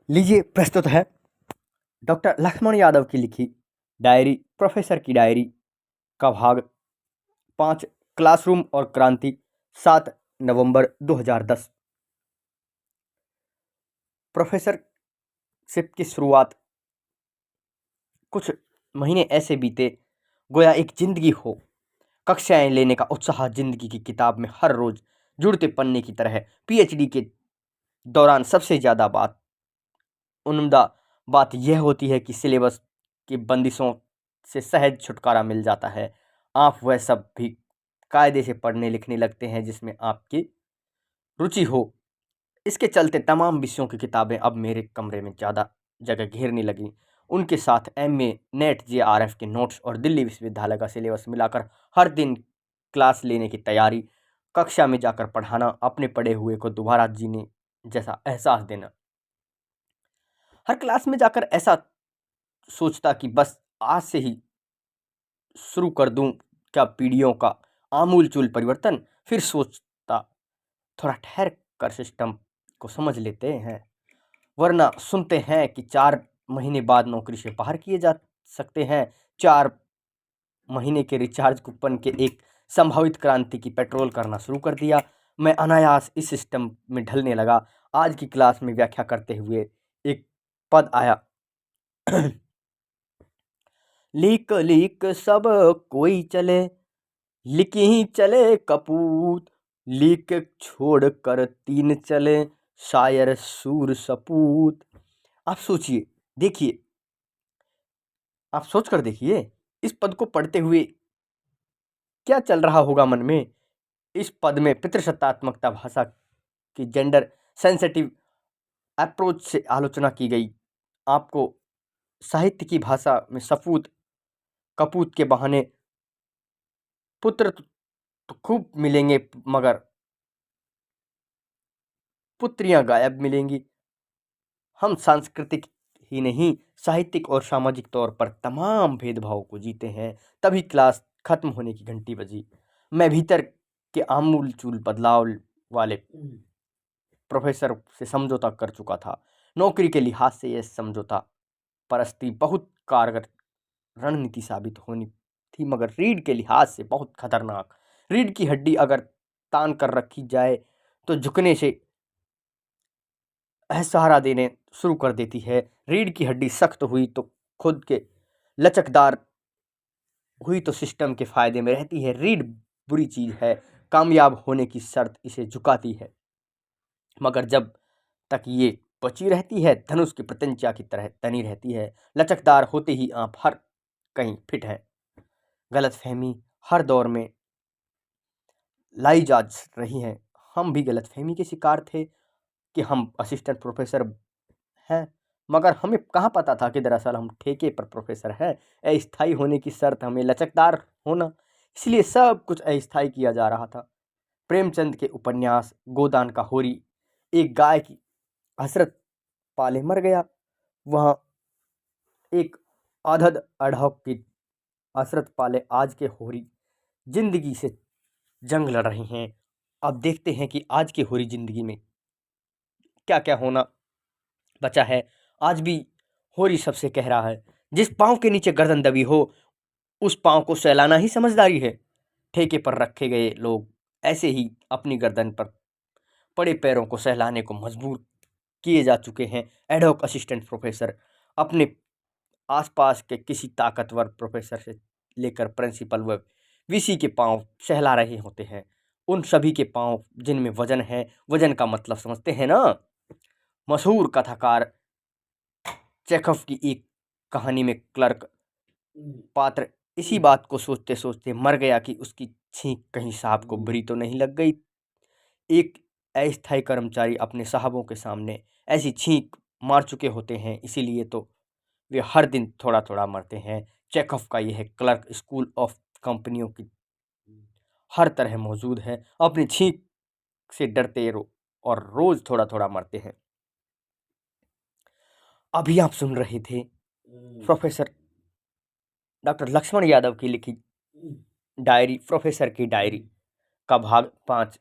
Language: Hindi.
लीजिए प्रस्तुत है डॉक्टर लक्ष्मण यादव की लिखी डायरी प्रोफेसर की डायरी का भाग 5 क्लासरूम और क्रांति 7 नवंबर 2010। प्रोफेसरशिप की शुरुआत कुछ महीने ऐसे बीते गोया एक जिंदगी हो। कक्षाएं लेने का उत्साह जिंदगी की किताब में हर रोज जुड़ते पन्ने की तरह। पीएचडी के दौरान सबसे ज़्यादा उम्दा बात यह होती है कि सिलेबस की बंदिशों से सहज छुटकारा मिल जाता है। आप वह सब भी कायदे से पढ़ने लिखने लगते हैं जिसमें आपकी रुचि हो। इसके चलते तमाम विषयों की किताबें अब मेरे कमरे में ज़्यादा जगह घेरने लगीं। उनके साथ एमए, नेट, जेआरएफ के नोट्स और दिल्ली विश्वविद्यालय का सिलेबस मिलाकर हर दिन क्लास लेने की तैयारी, कक्षा में जाकर पढ़ाना, अपने पढ़े हुए को दोबारा जीने जैसा एहसास देना। हर क्लास में जाकर ऐसा सोचता कि बस आज से ही शुरू कर दूं क्या पीढ़ियों का आमूल-चूल परिवर्तन। फिर सोचता थोड़ा ठहर कर सिस्टम को समझ लेते हैं, वरना सुनते हैं कि 4 महीने बाद नौकरी से बाहर किए जा सकते हैं। 4 महीने के रिचार्ज कूपन के एक संभावित क्रांति की पेट्रोल करना शुरू कर दिया। मैं अनायास इस सिस्टम में ढलने लगा। आज की क्लास में व्याख्या करते हुए एक पद आया। लीक लीक सब कोई चले, लिक ही चले कपूत, लीक छोड़ कर 3 चले, शायर सूर सपूत। आप सोचिए, देखिए, आप सोच कर देखिए, इस पद को पढ़ते हुए क्या चल रहा होगा मन में। इस पद में पितृसत्तात्मकता भाषा की जेंडर सेंसिटिव अप्रोच से आलोचना की गई। आपको साहित्य की भाषा में सपूत कपूत के बहाने पुत्र तो खूब मिलेंगे, मगर पुत्रियां गायब मिलेंगी। हम सांस्कृतिक ही नहीं, साहित्यिक और सामाजिक तौर पर तमाम भेदभाव को जीते हैं। तभी क्लास खत्म होने की घंटी बजी। मैं भीतर के आमूल चूल बदलाव वाले प्रोफेसर से समझौता कर चुका था। नौकरी के लिहाज से यह समझौता परस्ती बहुत कारगर रणनीति साबित होनी थी, मगर रीढ़ के लिहाज से बहुत खतरनाक। रीढ़ की हड्डी अगर तान कर रखी जाए तो झुकने से सहारा देने शुरू कर देती है। रीढ़ की हड्डी सख्त हुई तो खुद के लचकदार हुई तो सिस्टम के फायदे में रहती है। रीढ़ बुरी चीज है, कामयाब होने की शर्त इसे झुकाती है, मगर जब तक ये बची रहती है धनुष की प्रत्यंचा की तरह तनी रहती है। लचकदार होते ही आप हर कहीं फिट हैं। गलतफहमी हर दौर में लाई जा रही है। हम भी गलतफहमी के शिकार थे कि हम असिस्टेंट प्रोफेसर हैं, मगर हमें कहाँ पता था कि दरअसल हम ठेके पर प्रोफेसर हैं। अस्थायी होने की शर्त हमें लचकदार होना, इसलिए सब कुछ अस्थायी किया जा रहा था। प्रेमचंद के उपन्यास गोदान का होरी एक गाय की हसरत पाले मर गया, वहाँ एक आधद अढ़ौक की हसरत पाले आज के होरी जिंदगी से जंग लड़ रही हैं। अब देखते हैं कि आज की होरी जिंदगी में क्या क्या होना बचा है। आज भी होरी सबसे कह रहा है, जिस पांव के नीचे गर्दन दबी हो उस पांव को सहलाना ही समझदारी है। ठेके पर रखे गए लोग ऐसे ही अपनी गर्दन पर पड़े पैरों को सहलाने को मजबूर किए जा चुके हैं। एडहॉक असिस्टेंट प्रोफेसर अपने आसपास के किसी ताकतवर प्रोफेसर से लेकर प्रिंसिपल व वीसी के पांव सहला रहे होते हैं। उन सभी के पांव जिनमें वजन है। वजन का मतलब समझते हैं ना। मशहूर कथाकार चेखव की एक कहानी में क्लर्क पात्र इसी बात को सोचते सोचते मर गया कि उसकी छींक कहीं साहब को बुरी तो नहीं लग गई। एक अस्थायी कर्मचारी अपने साहबों के सामने ऐसी छींक मार चुके होते हैं, इसीलिए तो वे हर दिन थोड़ा थोड़ा मरते हैं। चेखव का यह क्लर्क स्कूल ऑफ कंपनियों की हर तरह मौजूद है। अपनी छींक से डरते और रोज थोड़ा थोड़ा मरते हैं। अभी आप सुन रहे थे प्रोफेसर डॉक्टर लक्ष्मण यादव की लिखी डायरी प्रोफेसर की डायरी का भाग 5